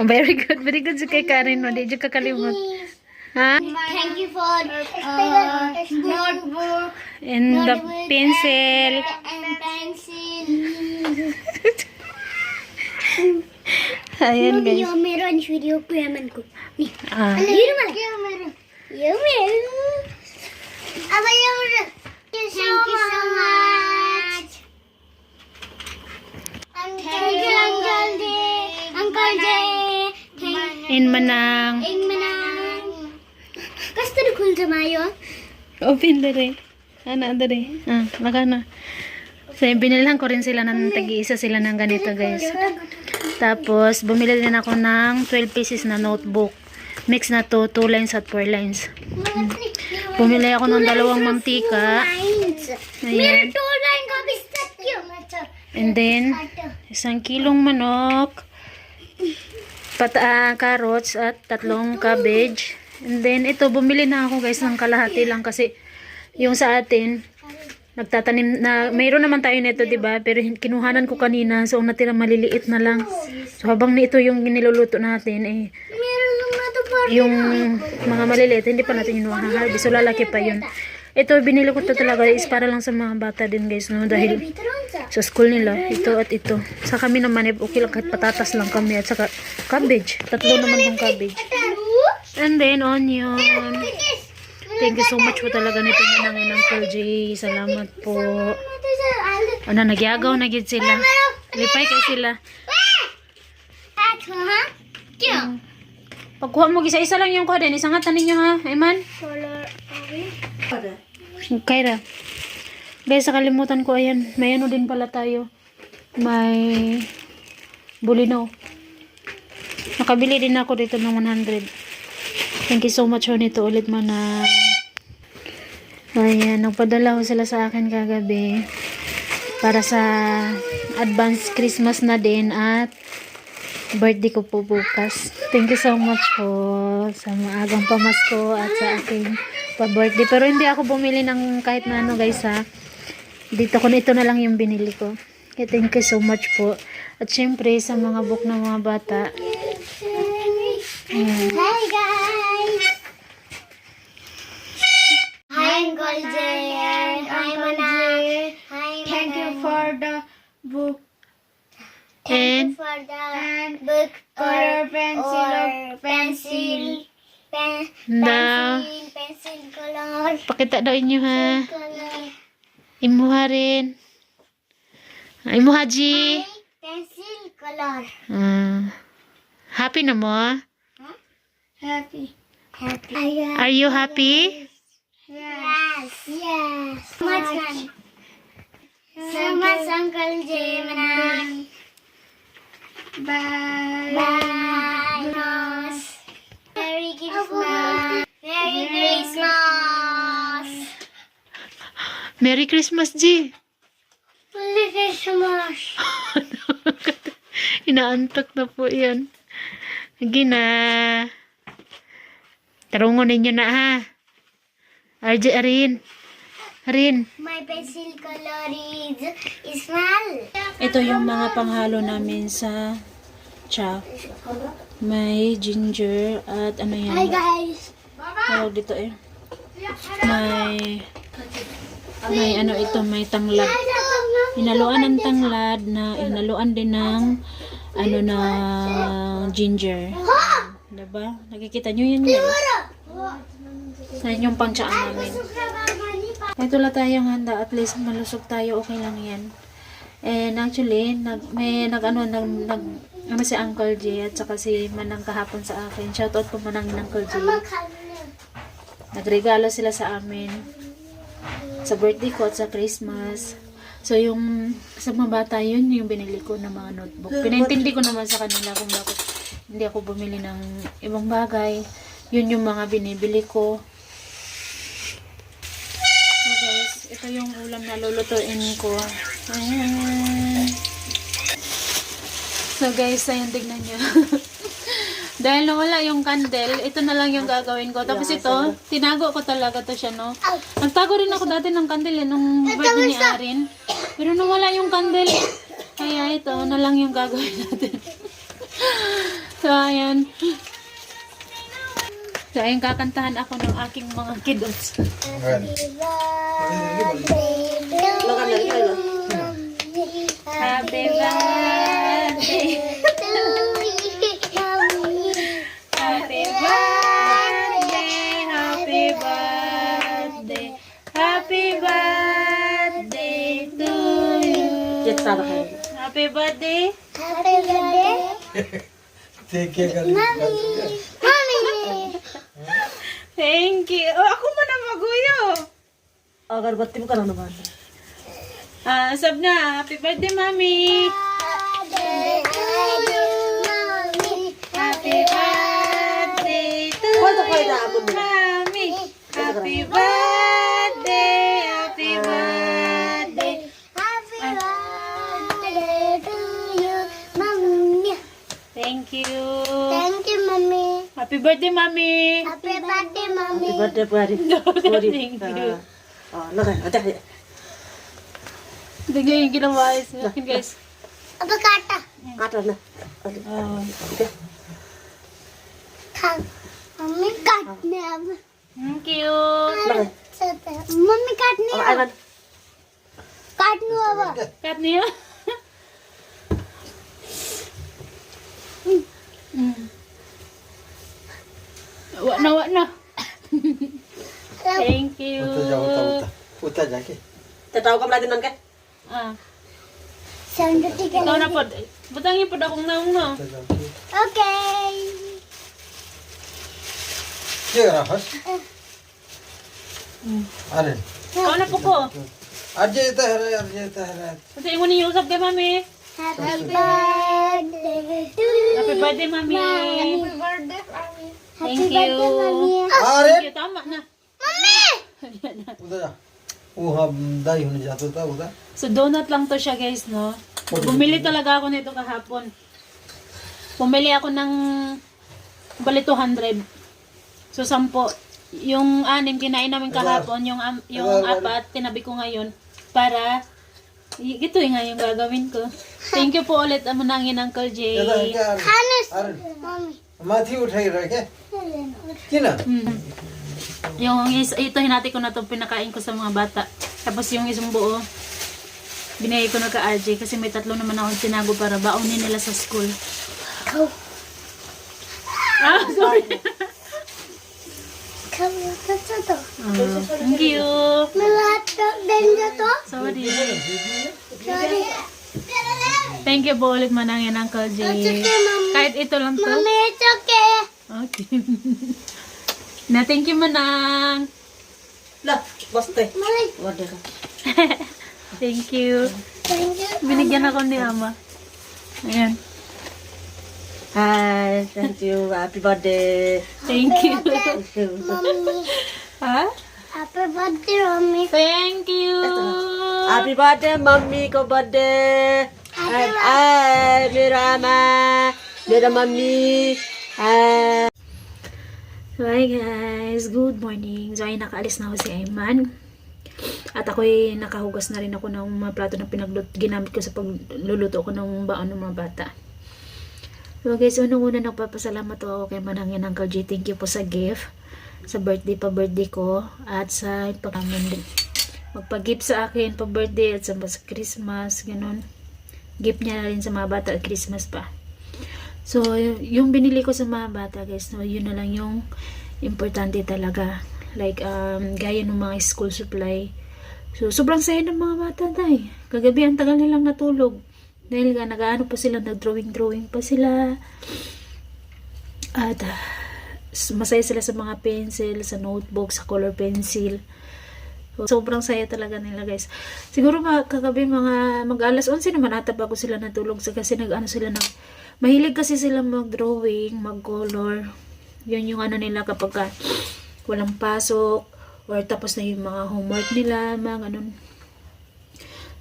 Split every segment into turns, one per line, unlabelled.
Very good. Very good si kay Karen mo. Di dyan kakalimot. Ha?
Thank you for notebook
And the pencil.
and pencil.
Ayan guys.
Yung meron video ko yaman ko. Nih.
Ah.
Yun naman. Yung meron. Yung meron. Aba yung meron. Thank you so much. Thank you, Uncle J. Uncle J.
In manang.
Ing manang. Gusto na kung samayo?
Open dere. Ana dere. Ah, laka na. So, binilhan ko rin sila ng tagi-isa sila ng ganito guys. Tapos, bumili din ako ng 12 pieces na notebook. Mix na to, 2 lines at 4 lines. Bumili ako ng 2 mantika. Ayan. And then, 1 kilong manok. Carrots at 3 cabbage. And then, ito, bumili na ako guys ng kalahati lang kasi yung sa atin, nagtatanim na, mayroon naman tayo nito, diba? Pero kinuhanan ko kanina, so ang natira maliliit na lang. So habang nito yung niluluto natin, eh, yung mga maliliit, hindi pa natin yung mahaharvest. So lalaki pa yun. Ito, binili ko to talaga is para lang sa mga bata din guys, no? Dahil sa school nila, ito at ito. Sa kami naman, okay lang kahit patatas lang kami at saka cabbage. 3 naman tong cabbage. And then, onion. Thank you so much po talaga nito ng Uncle J. Salamat po. Ano, nagyagaw na gid sila. Lipay kay sila. Pagkuha mo, isa-isa lang yung kuha din. Isangatan ninyo ha, Ayman? Kaira. Guys, nakalimutan ko, ayan. May ano din pala tayo. May bulinaw. Nakabili din ako dito ng 100. Thank you so much ho nito ulit mana. Ayan, nagpadala ho sila sa akin kagabi para sa advance Christmas na din at birthday ko po bukas. Thank you so much po sa maagang pamasko at sa aking pa-birthday. Pero hindi ako bumili ng kahit na ano guys ha. Dito ko ito na lang yung binili ko. Okay, thank you so much po. At syempre sa mga book ng mga bata.
Hi guys! Hi Uncle J! Hi Manang! Thank you for the book.
And
For the book or pencil. Pencil color.
pakita daw inyo ha.
Color.
Imuha rin. Imuha G.
Pencil color.
Happy na mo?
Happy.
Are you happy?
Yes. Yes. So much Uncle J. Manang. Bye. Bye. Merry Christmas. Merry Christmas.
Merry Christmas G.
Merry Christmas.
Inaantok na po yan. Sige na. Tarungon ninyo na ha. RJ Arin.
My pencil color is small.
Ito yung mga panghalo namin sa cha. May ginger at ano yan.
Hi guys.
Tawag dito eh. May ano ito, may tanglad. Hinaluan ng tanglad na hinaluan din ng ano na ginger. Diba? Nakikita nyo yun guys. Yan yung pangtsaan namin. Ito lang tayong handa. At least malusog tayo. Okay lang yan. And actually, ano si Uncle J at saka si Manang kahapon sa akin. Shoutout po Manang Uncle J. Nagregalo sila sa amin. Sa birthday ko at sa Christmas. So yung sa mga bata, yun yung binili ko ng mga notebook. Pinaintindi ko naman sa kanila kung bakit hindi ako bumili ng ibang bagay. Yun yung mga binibili ko. So guys, ito yung ulam na lulutuin ko. Ayan. So guys, ayan, tignan nyo. Dahil nawala yung candle, ito na lang yung gagawin ko. Tapos ito, tinago ko talaga to siya, no? Nagtago rin ako dati ng candle, nung birthday ni Arin. Pero nawala yung candle. Kaya ito na lang yung gagawin natin. So, ayan. So, ayan, kakantahan ako ng aking mga kiddos. Happy birthday. Happy birthday. Happy birthday. Happy birthday to you. Happy birthday.
Happy birthday. Mommy.
Thank you. Oh, ako mo na maguyo.
अगरबत्ती में कराना बात
Sab na. Happy birthday, Mami. Happy birthday to you, Mami. Happy birthday. Happy birthday. Thank you.
Thank you, mommy.
Happy birthday, Mami.
Happy birthday, mommy.
Birthday पुआरी
Thank you.
लगा अच्छा
Tingnan yung ginawa sa akin, guys.
Apa kata?
आटा ना
Mommy काटने अब.
Thank you.
Mummy काटने अब.
आइवन
काटने अब.
Kat niya. Wa na. Thank you.
उता जाके
तताव कब लादिन नन के
Ah,
Sandati ka
ikaw
na.
na po. Butangi po akong naong no.
उता जाके
Okay.
के गरा फस अरे
Ikaw na po ko.
आज ये तो है
Kasi ingon niyo usap kay Mami.
Happy birthday to you.
Happy birthday, Mami.
Happy birthday, mommy.
Thank
Happy birthday,
you.
mommy.
अरे
Thank you, tama na.
Mommy!
उधर जा वो हाँ दाई होने जाता था उधर
So, donut lang to siya, guys, no? Bumili talaga ako nito kahapon. Bumili ako ng bali 200. So, 10. Yung 6 kinain namin kahapon, yung 4 tinabi ko ngayon para ito nga yung gagawin ko. Thank you po ulit manangin Uncle Jay.
Hannes.
अरे
Mommy.
माथी उठाई रखे किना
Yung ito hinati ko na to pinakain ko sa mga bata. Tapos yung isang buo binigay ko na ka RJ kasi may 3 naman ako tinago para baonin nila sa school.
Go.
Sorry.
Kamu to.
Thank you.
Malatok din to.
Sorry.
Sorry.
Thank you po ulit manangin Uncle
It's
Jay.
okay, Mommy.
Kahit ito lang to.
Mommy, it's okay.
Okay. Na thank you manang.
ला बस्ते
Mommy,
birthday का
Thank you.
thank you.
Binigyan ako ni Ama. Ayan.
Hi thank you happy birthday
Thank you.
Mommy.
Ha?
Happy birthday, Mommy.
Thank you.
Happy birthday mummy को birthday hi मेरा माँ मेरा मम्मी हाय
So, hi guys. Good morning. So, ay nakaalis na ako si Ayman. At ako'y nakahugas na rin ako ng mga plato na ginamit ko sa pagluluto ko ng baon ng mga bata. So guys, unang-una nagpapasalamat ako kay Manangin Uncle G. Thank you po sa gift. Sa birthday ko. At sa magpa-gift sa akin pa-birthday at sa Christmas. Ganun. Gift niya na rin sa mga bata at Christmas pa. So, yung binili ko sa mga bata guys, no, yun na lang yung importante talaga. Like, gaya ng mga school supply. So, sobrang saya ng mga bata dahil. Kagabi, ang tagal nilang natulog. Dahil nga, nag-ano pa sila, nag-drawing pa sila. At, masaya sila sa mga pencil, sa notebook, sa color pencil. So, sobrang saya talaga nila guys. Siguro kagabi mga mag-alas 11 naman ata pa ako sila natulog kasi nag-ano sila mahilig kasi sila mag-drawing, mag-color. Yun yung ano nila kapag walang pasok or tapos na yung mga homework nila, mga ganun.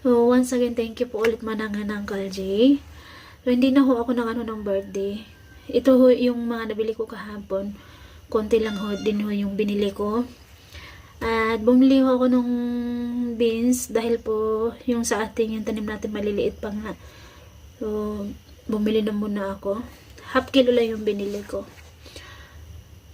So, once again, thank you po ulit Manangin Uncle J. So, hindi na ho ako ng birthday. Ito ho yung mga nabili ko kahapon. Konti lang ho din ho yung binili ko. At bumili ho ako ng beans dahil po yung sa ating yung tanim natin maliliit pa nga. So, bumili na muna ako. half kilo lang yung binili ko.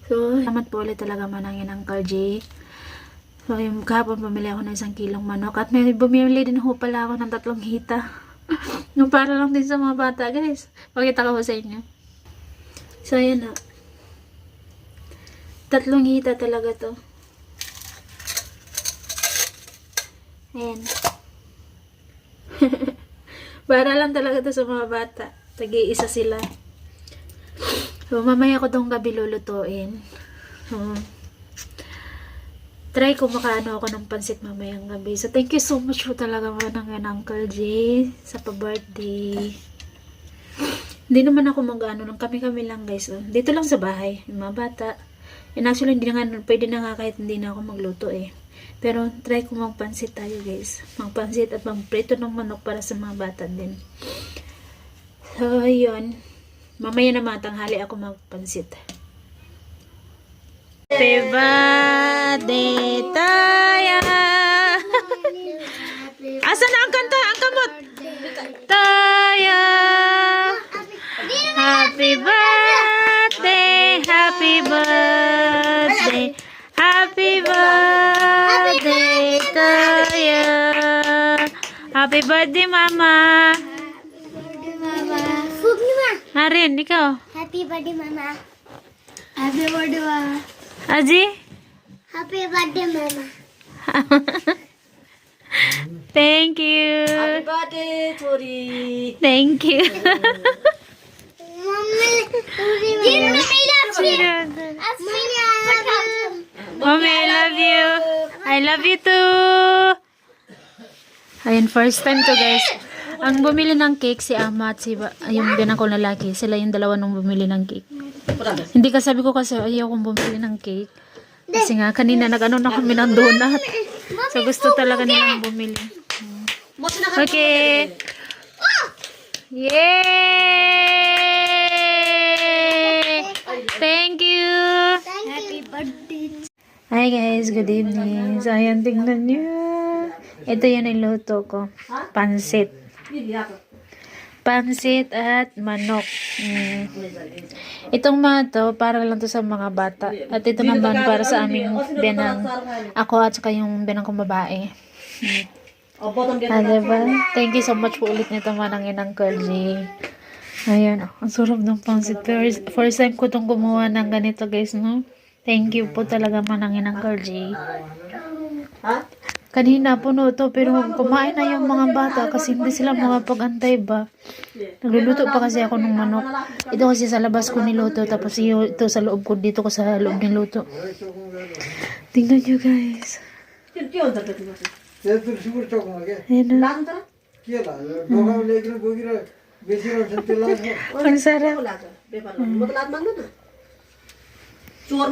So, salamat po ulit talaga manangin ng Uncle J. So, yung kahapon pumili ako ng 1 kilong manok. At may bumili din ho pala ako ng 3 hita. Yung para lang din sa mga bata, guys. Pakita ko sa inyo. So, ayan na. 3 hita talaga to. Ayan. Para lang talaga to sa mga bata. Tagi-isa sila. So, mamaya ko tong gabi lulutuin. So, try ko makaano ako ng pansit mamayang gabi. So, thank you so much po talaga ng Uncle J sa pa-birthday. Hindi naman ako mag-ano, kami-kami lang guys. Oh. Dito lang sa bahay, yung mga bata. And actually, hindi na nga, pwede na nga kahit hindi na ako magluto eh. Pero, try ko magpansit tayo guys. Magpansit at magprito ng manok para sa mga bata din. So, yun. Mamaya na matanghali ako magpansit. Happy birthday tayo! Asan na ang kanta? Ang kamot! Tayo! Happy birthday! Happy birthday! Happy birthday tayo! Happy birthday, Mama!
Food ni Ma.
Harin, ikaw.
Happy birthday, Mama. Happy birthday, Mama.
Aji?
Happy birthday, Mama.
Thank you.
Happy birthday, Tori.
Thank you.
Mommy, Mommy, I love you.
Mommy, I love you. I love you too. Ayun, first time to guys. Ang bumili ng cake si Ama at si yung binan ko lalaki. Sila yung dalawa nung bumili ng cake. Hindi ka sabi ko kasi ayaw kong bumili ng cake. Kasi nga kanina nag-ano na kami ng donut. So gusto talaga nilang bumili. Okay. Yay! Thank you.
Happy birthday.
Hi guys, good evening. So ayan, tingnan nyo. Ito yung niluto ko. Pansit. Pansit at manok. Itong mga to, para lang to sa mga bata. At ito naman para sa aming benang. Ako at saka yung benang kong babae. Diba? Thank you so much po ulit nito manangin ng Uncle J. Ayan, ang sarap ng pansit. First time ko itong gumawa ng ganito guys, no? Thank you po talaga manangin ng Uncle J. Kanina puno to pero kumain na yung mga bata kasi hindi sila makapag-antay ba. Nagluluto pa kasi ako ng manok. Ito kasi sa labas ko niluto tapos ito sa loob ko dito ko sa loob niluto. Tingnan nyo guys. Ayan na. Ang sarap.
चोर